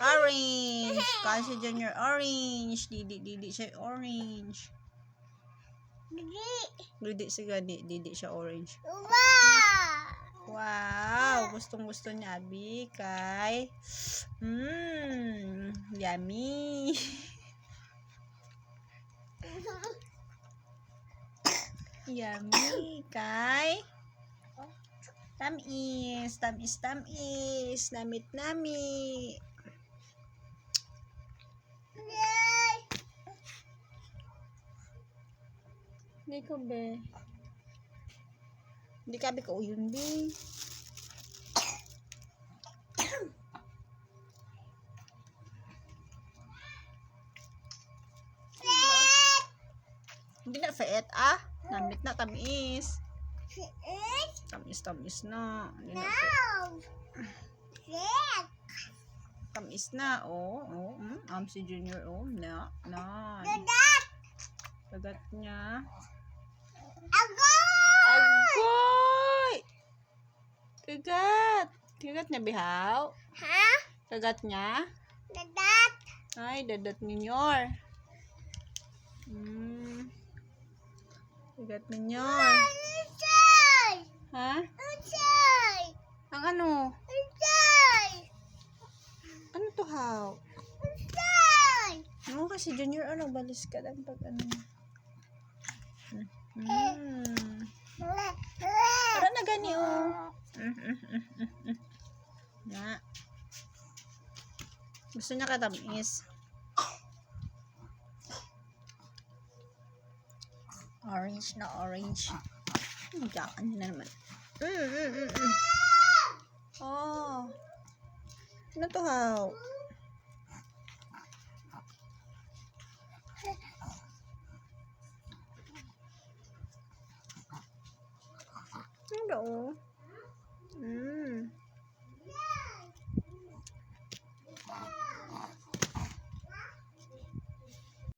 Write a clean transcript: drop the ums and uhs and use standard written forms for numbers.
Orange. Kasi Junior orange. Didi siya orange. Didi siya, didi siya orange. Wow, gustong-gusto niya Abi kay yummy. Yummy kay tamis, namit-nami. Hindi ko be. Hindi ka be ko yun be. Hindi na feet namit na tamis. Tamis na. Hindi na tamis na. Si Junior na. Dagat niya. Agoy! Kagat niya bihaw? Kagat niya? Ay, dadat ninyor. Kagat ninyor. Ha? Ang ano? Ano to haw? Ano kasi Junior, balis ka lang pag ano. Para na gani na. Gusto niya katamis. Orange na orange. Diyan na naman. Ano to haw? Ano?